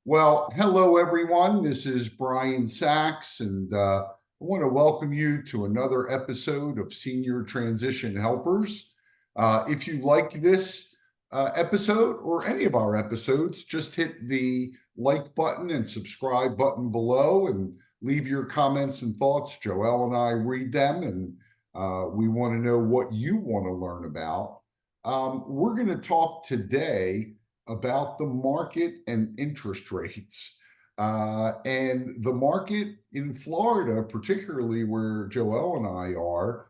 Well, hello everyone. This is Brian Sachs, and I want to welcome you to another episode of Senior Transition Helpers. If you like this episode or any of our episodes, just hit the like button and subscribe button below and leave your comments and thoughts. Joelle and I read them, and we want to know what you want to learn about. We're going to talk today about the market and interest rates. And the market in Florida, particularly where Joelle and I are,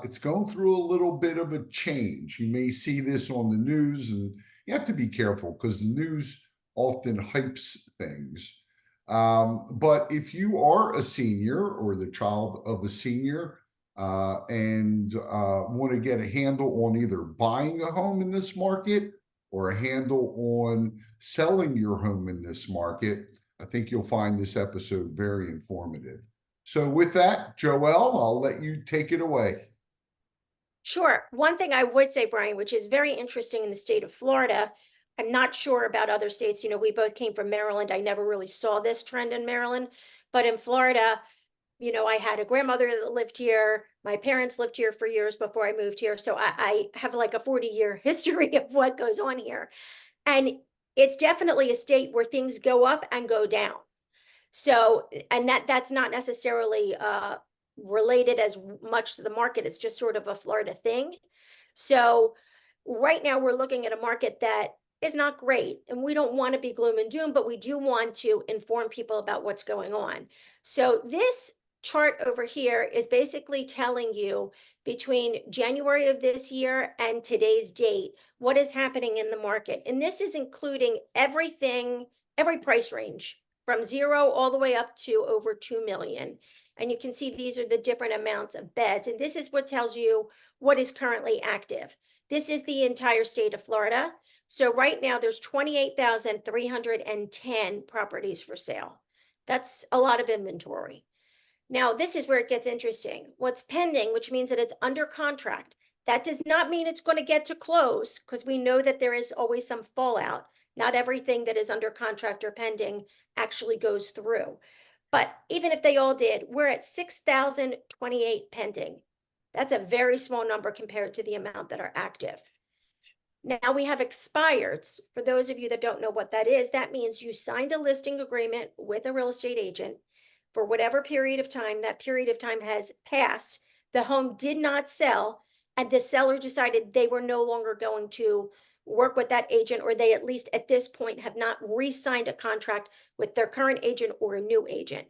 it's going through a little bit of a change. You may see this on the news, and you have to be careful because the news often hypes things. But if you are a senior or the child of a senior, and want to get a handle on either buying a home in this market or a handle on selling your home in this market, I think you'll find this episode very informative. So, with that, Joelle, I'll let you take it away. Sure. One thing I would say, Brian, which is very interesting in the state of Florida, I'm not sure about other states. We both came from Maryland. I never really saw this trend in Maryland, but in Florida, I had a grandmother that lived here. My parents lived here for years before I moved here. So I have like a 40-year history of what goes on here. And it's definitely a state where things go up and go down. So, and that's not necessarily related as much to the market. It's just sort of a Florida thing. So right now we're looking at a market that is not great, and we don't want to be gloom and doom, but we do want to inform people about what's going on. So this chart over here is basically telling you between January of this year and today's date, what is happening in the market. And this is including everything, every price range from 0 all the way up to over 2 million. And you can see these are the different amounts of beds. And this is what tells you what is currently active. This is the entire state of Florida. So right now there's 28,310 properties for sale. That's a lot of inventory. Now, this is where it gets interesting. What's pending, which means that it's under contract. That does not mean it's going to get to close, because we know that there is always some fallout. Not everything that is under contract or pending actually goes through. But even if they all did, we're at 6,028 pending. That's a very small number compared to the amount that are active. Now we have expireds. For those of you that don't know what that is, that means you signed a listing agreement with a real estate agent for whatever period of time. That period of time has passed. The home did not sell, and the seller decided they were no longer going to work with that agent, or they at least at this point have not re-signed a contract with their current agent or a new agent.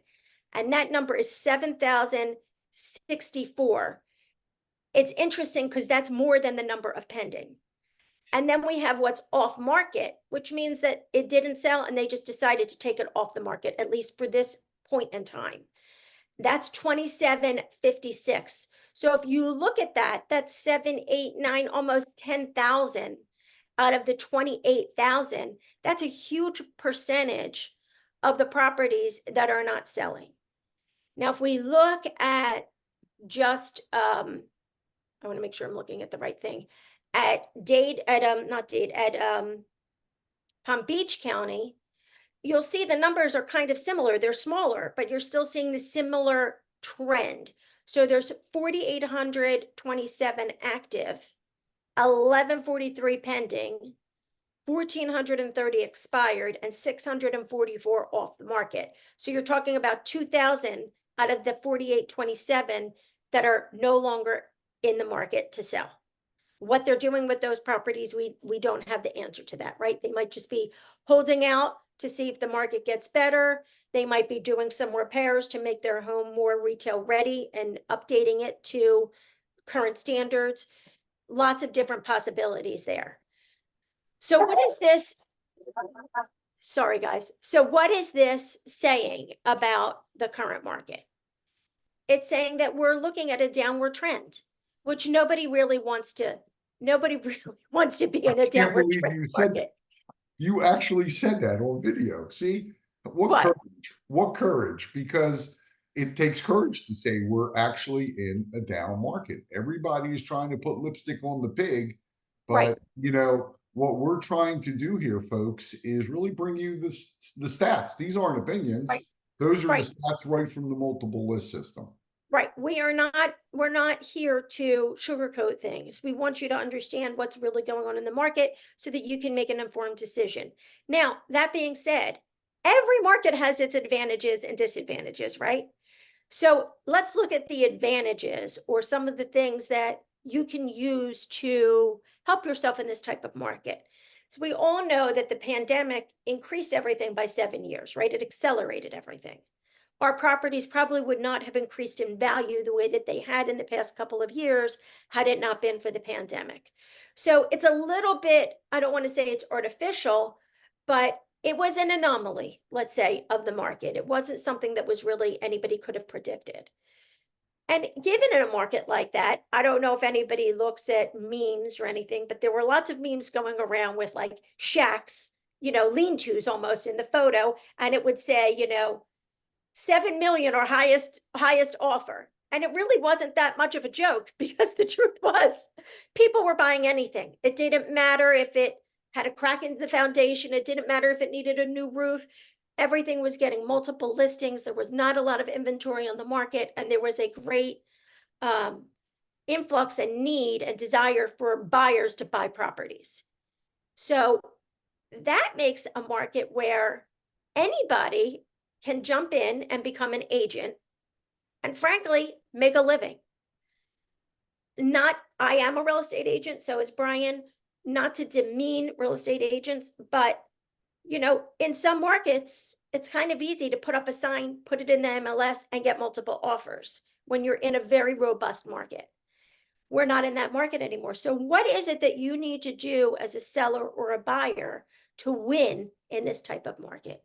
And that number is 7,064. It's interesting because that's more than the number of pending. And then we have what's off market, which means that it didn't sell and they just decided to take it off the market, at least for this point in time. That's 2756. So if you look at that, that's 7, 8, 9, almost 10,000 out of the 28,000. That's a huge percentage of the properties that are not selling. Now, if we look at just, I want to make sure I'm looking at the right thing. At Palm Beach County, you'll see the numbers are kind of similar. They're smaller, but you're still seeing the similar trend. So there's 4,827 active, 1,143 pending, 1,430 expired, and 644 off the market. So you're talking about 2,000 out of the 4,827 that are no longer in the market to sell. What they're doing with those properties, we don't have the answer to that, right? They might just be holding out to see if the market gets better. They might be doing some repairs to make their home more retail ready and updating it to current standards. Lots of different possibilities there. So what is this? Sorry, guys. So what is this saying about the current market? It's saying that we're looking at a downward trend, which nobody really wants to be in a I can't downward believe trend you said market. you actually said that on video. See, what What? courage? What courage? Because it takes courage to say we're actually in a down market. Everybody is trying to put lipstick on the pig, Right. but what we're trying to do here, folks, is really bring you the stats. These aren't Right, opinions. Those are the right. stats right from the multiple list system. Right. We're not here to sugarcoat things. We want you to understand what's really going on in the market so that you can make an informed decision. Now, that being said, every market has its advantages and disadvantages, right? So let's look at the advantages or some of the things that you can use to help yourself in this type of market. So we all know that the pandemic increased everything by 7 years, right? It accelerated everything. Our properties probably would not have increased in value the way that they had in the past couple of years had it not been for the pandemic. So it's a little bit, I don't want to say it's artificial, but it was an anomaly, let's say, of the market. It wasn't something that was really anybody could have predicted. And given in a market like that, I don't know if anybody looks at memes or anything, but there were lots of memes going around with like shacks, lean-tos almost in the photo, and it would say, 7 million or highest offer. And it really wasn't that much of a joke because the truth was people were buying anything. It didn't matter if it had a crack in the foundation. It didn't matter if it needed a new roof. Everything was getting multiple listings. There was not a lot of inventory on the market, and there was a great um, influx and need and desire for buyers to buy properties. So that makes a market where anybody can jump in and become an agent and frankly make a living. Not, I am a real estate agent, so is Brian, not to demean real estate agents, but in some markets, it's kind of easy to put up a sign, put it in the MLS, and get multiple offers when you're in a very robust market. We're not in that market anymore. So what is it that you need to do as a seller or a buyer to win in this type of market?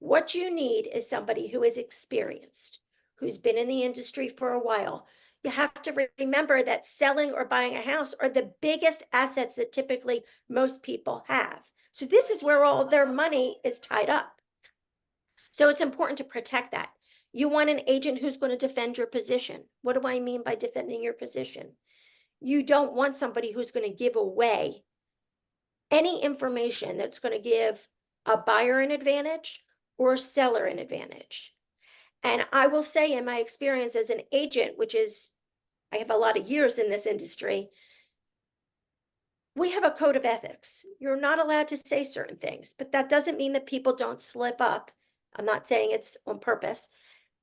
What you need is somebody who is experienced, who's been in the industry for a while. You have to remember that selling or buying a house are the biggest assets that typically most people have. So this is where all their money is tied up. So it's important to protect that. You want an agent who's going to defend your position. What do I mean by defending your position? You don't want somebody who's going to give away any information that's going to give a buyer an advantage or a seller an advantage. And I will say, in my experience as an agent, which is, I have a lot of years in this industry, we have a code of ethics. You're not allowed to say certain things, but that doesn't mean that people don't slip up. I'm not saying it's on purpose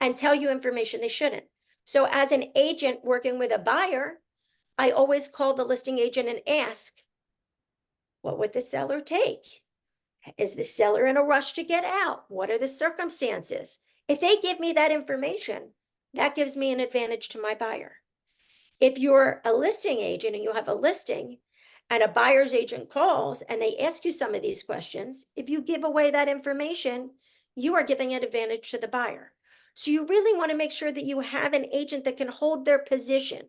and tell you information they shouldn't. So as an agent working with a buyer, I always call the listing agent and ask, what would the seller take? Is the seller in a rush to get out? What are the circumstances? If they give me that information, that gives me an advantage to my buyer. If you're a listing agent and you have a listing and a buyer's agent calls and they ask you some of these questions, if you give away that information, you are giving an advantage to the buyer. So you really want to make sure that you have an agent that can hold their position,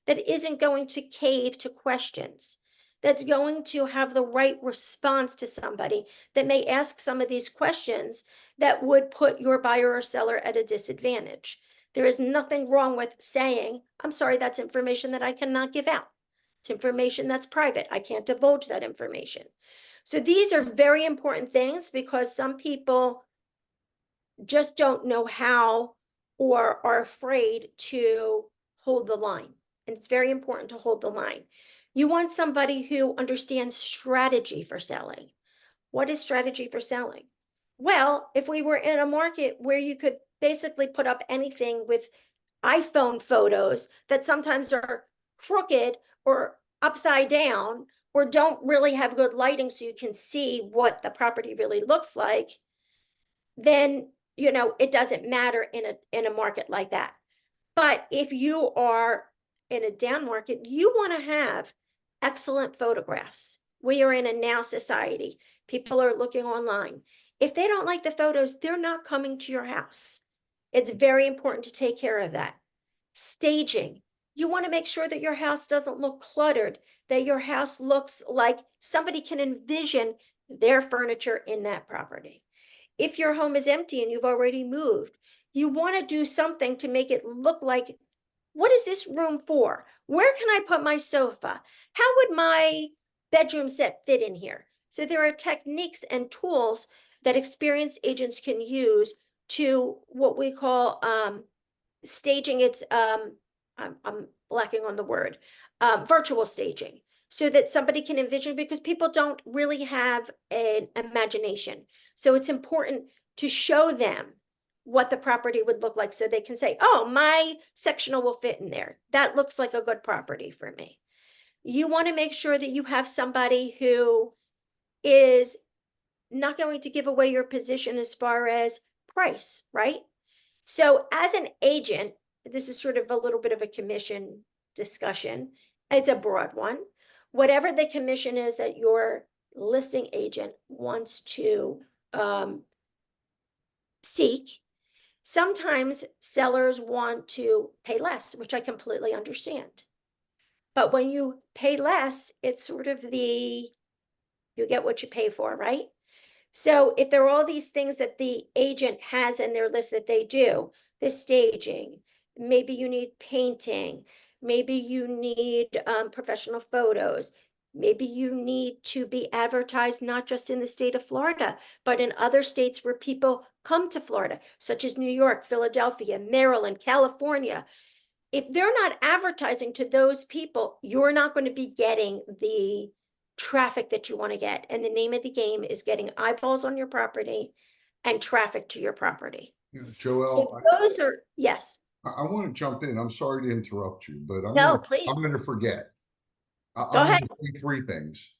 that isn't going to cave to questions, that's going to have the right response to somebody that may ask some of these questions that would put your buyer or seller at a disadvantage. There is nothing wrong with saying, I'm sorry, that's information that I cannot give out. It's information that's private. I can't divulge that information. So these are very important things because some people just don't know how or are afraid to hold the line. And it's very important to hold the line. You want somebody who understands strategy for selling. What is strategy for selling? Well, if we were in a market where you could basically put up anything with iPhone photos that sometimes are crooked or upside down or don't really have good lighting so you can see what the property really looks like, then it doesn't matter in a market like that. But if you are in a down market, you want to have excellent photographs. We are in a now society. People are looking online. If they don't like the photos, they're not coming to your house. It's very important to take care of that. Staging. You want to make sure that your house doesn't look cluttered, that your house looks like somebody can envision their furniture in that property. If your home is empty and you've already moved, you want to do something to make it look like, what is this room for? Where can I put my sofa? How would my bedrooms that fit in here. So there are techniques and tools that experienced agents can use to what we call staging. It's I'm lacking on the word, virtual staging, so that somebody can envision, because people don't really have an imagination. So it's important to show them what the property would look like so they can say, oh, my sectional will fit in there. That looks like a good property for me. You want to make sure that you have somebody who is not going to give away your position as far as price, right? So as an agent, this is sort of a little bit of a commission discussion. It's a broad one. Whatever the commission is that your listing agent wants to seek, sometimes sellers want to pay less, which I completely understand. But when you pay less, it's sort of you get what you pay for, right? So if there are all these things that the agent has in their list that they do, the staging, maybe you need painting, maybe you need professional photos, maybe you need to be advertised not just in the state of Florida, but in other states where people come to Florida, such as New York, Philadelphia, Maryland, California. If they're not advertising to those people, you're not going to be getting the traffic that you want to get. And the name of the game is getting eyeballs on your property and traffic to your property. Yeah, So Joel, those are, yes. I want to jump in. I'm sorry to interrupt you, but No, I'm please. gonna forget. Go I'm ahead. gonna say three things.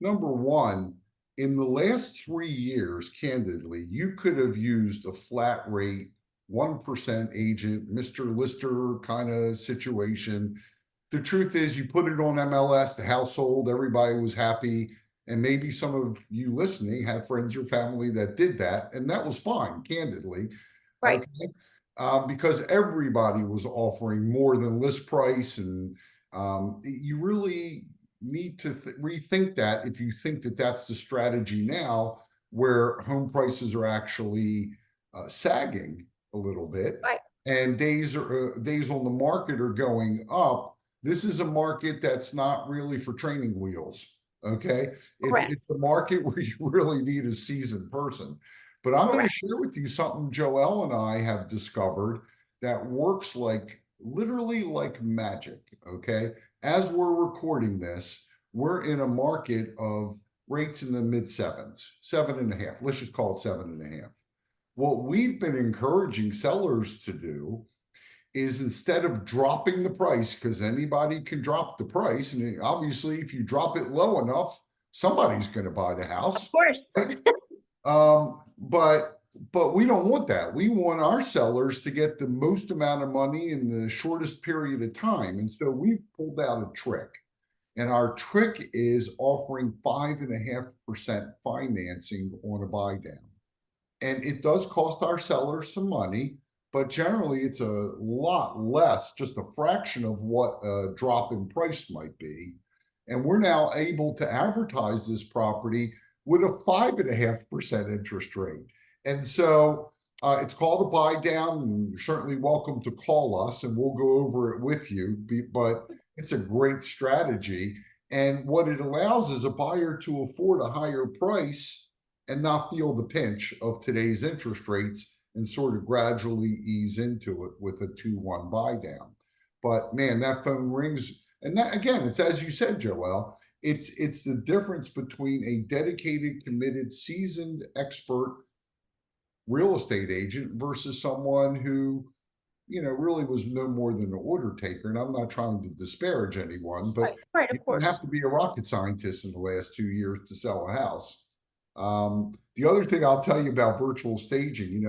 Number one, in the last 3 years, candidly, you could have used a flat rate, 1% agent, Mr. Lister kind of situation. The truth is, you put it on MLS, the household, everybody was happy. And maybe some of you listening had friends or family that did that, and that was fine, candidly. Right, Okay. Because everybody was offering more than list price, and you really need to rethink that if you think that that's the strategy now, where home prices are actually sagging a little bit, right, and days on the market are going up. This is a market that's not really for training wheels. Okay, correct, it's a market where you really need a seasoned person. But I'm going to correct, share with you something Joelle and I have discovered that works like literally like magic. Okay. As we're recording this, we're in a market of rates in the mid sevens, 7.5. Let's just call it 7.5. What we've been encouraging sellers to do is, instead of dropping the price, because anybody can drop the price, and obviously, if you drop it low enough, somebody's going to buy the of house. course. Right? But we don't want that. We want our sellers to get the most amount of money in the shortest period of time. And so we've pulled out a trick. And our trick is offering 5.5% financing on a buy down. And it does cost our sellers some money, but generally it's a lot less, just a fraction of what a drop in price might be. And we're now able to advertise this property with a 5.5% interest rate. And so it's called a buy down, and you're certainly welcome to call us and we'll go over it with you. But it's a great strategy. And what it allows is a buyer to afford a higher price and not feel the pinch of today's interest rates, and sort of gradually ease into it with a 2-1 buy down. But man, that phone rings. And that, again, it's as you said, Joel, it's the difference between a dedicated, committed, seasoned, expert real estate agent versus someone who, really was no more than an order taker. And I'm not trying to disparage anyone, but Right, right, you of didn't have course. to be a rocket scientist in the last 2 years to sell a house. The other thing I'll tell you about virtual staging,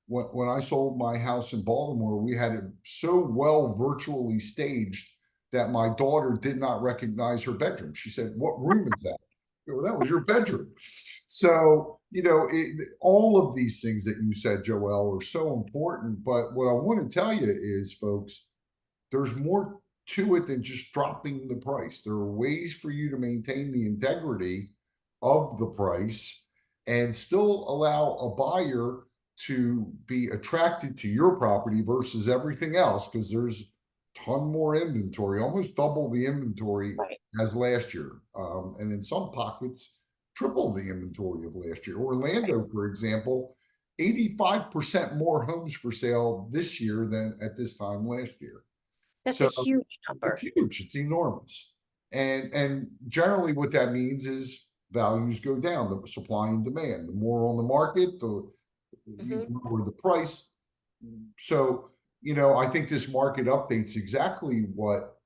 when I sold my house in Baltimore, we had it so well virtually staged that my daughter did not recognize her bedroom. She said, "What room is that?" Well, that was your bedroom. So, all of these things that you said, Joel, are so important. But what I want to tell you is, folks, there's more to it than just dropping the price. There are ways for you to maintain the integrity of the price and still allow a buyer to be attracted to your property versus everything else, because there's ton more inventory, almost double the inventory Right. as last year. And in some pockets, triple the inventory of last year. Right. Orlando, for example, 85% more homes for sale this year than at this time last year. That's a So huge it's number. huge, it's enormous. And generally what that means is values go down, the supply and demand. The more on the market, the Mhm. lower the price. So, I think this market update's exactly what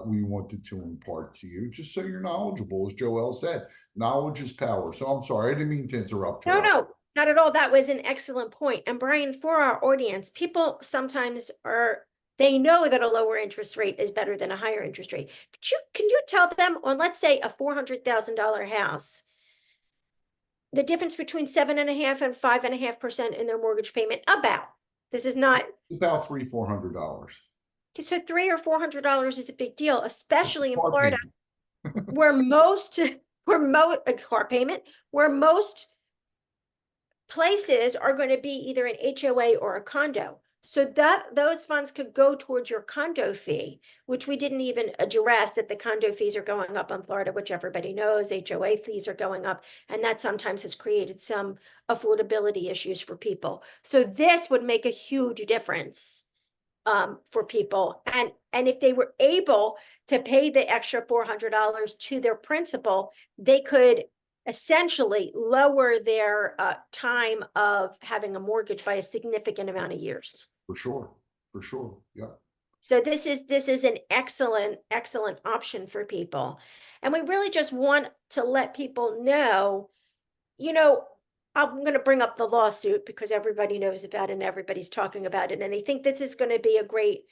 we wanted to impart to you, just so you're knowledgeable, as Joel said. Knowledge is power. So I'm sorry, I didn't mean to interrupt, No, Joel. no, not at all. That was an excellent point. And Brian, for our audience, people sometimes they know that a lower interest rate is better than a higher interest rate. But can you tell them on, let's say, a $400,000 house, the difference between 7.5% and 5.5% in their mortgage payment about? This is not, About $300-400. so $300 or $400 is a big deal, especially in Car Florida, payment. where most, a car payment, where most places are going to be either an HOA or a condo. So that those funds could go towards your condo fee, which we didn't even address, that the condo fees are going up in Florida, which everybody knows. HOA fees are going up, and that sometimes has created some affordability issues for people. So this would make a huge difference for people. And if they were able to pay the extra $400 to their principal, they could essentially lower their time of having a mortgage by a significant amount of years. For sure. For sure. Yeah. So this is an excellent option for people. And we really just want to let people know, you know, I'm going to bring up the lawsuit because everybody knows about it and everybody's talking about it. And they think this is going to be a great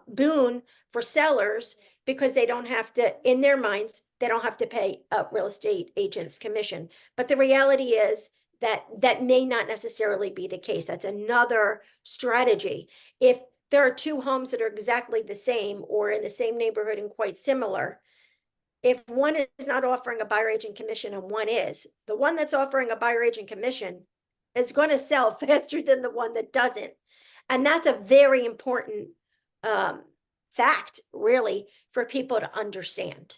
boon for sellers because they don't have to, in their minds, they don't have to pay a real estate agent's commission. But the reality is that that may not necessarily be the case. That's another strategy. If there are two homes that are exactly the same or in the same neighborhood and quite similar, if one is not offering a buyer agent commission and one is, the one that's offering a buyer agent commission is going to sell faster than the one that doesn't. And that's a very important fact, really, for people to understand.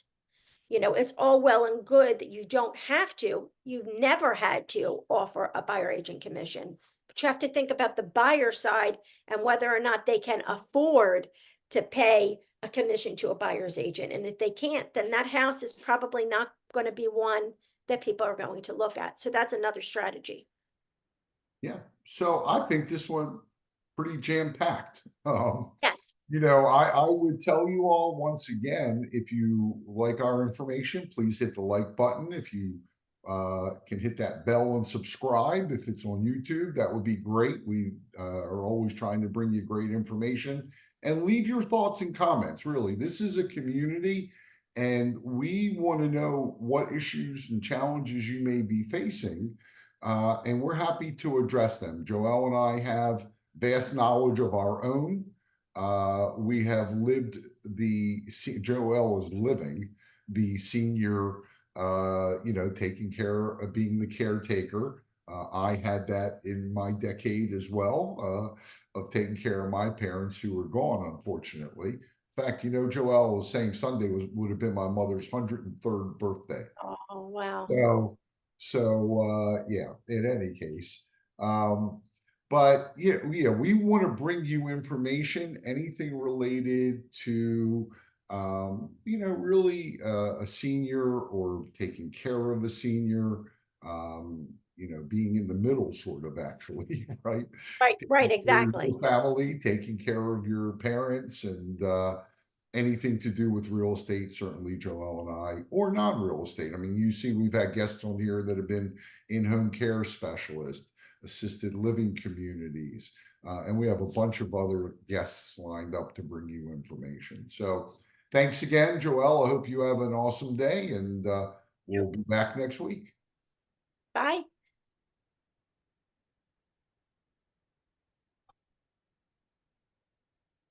It's all well and good that you don't have to, you've never had to offer a buyer agent commission, but you have to think about the buyer side and whether or not they can afford to pay a commission to a buyer's agent. And if they can't, then that house is probably not going to be one that people are going to look at. So that's another strategy. Yeah. So I think this one pretty jam-packed. Yes. I would tell you all once again, if you like our information, please hit the like button. If you can hit that bell and subscribe, if it's on YouTube, that would be great. We are always trying to bring you great information, and leave your thoughts and comments. Really, this is a community, and we want to know what issues and challenges you may be facing, and we're happy to address them. Joelle and I have vast knowledge of our own. We have lived Joelle is living the senior, taking care of being the caretaker. I had that in my decade as well, of taking care of my parents who were gone, unfortunately. In fact, Joelle was saying Sunday would have been my mother's 103rd birthday. Oh, wow. Yeah, in any case. Um, but yeah, we want to bring you information, anything related to, really a senior or taking care of a senior, being in the middle, sort of, actually, right? Right, Taking right, care of exactly. your family, taking care of your parents, and anything to do with real estate, certainly Joel and I, or non-real estate. I mean, you see, we've had guests on here that have been in-home care specialists, assisted living communities, and we have a bunch of other guests lined up to bring you information. So thanks again, Joel. I hope you have an awesome day, and we'll be back next week. Bye.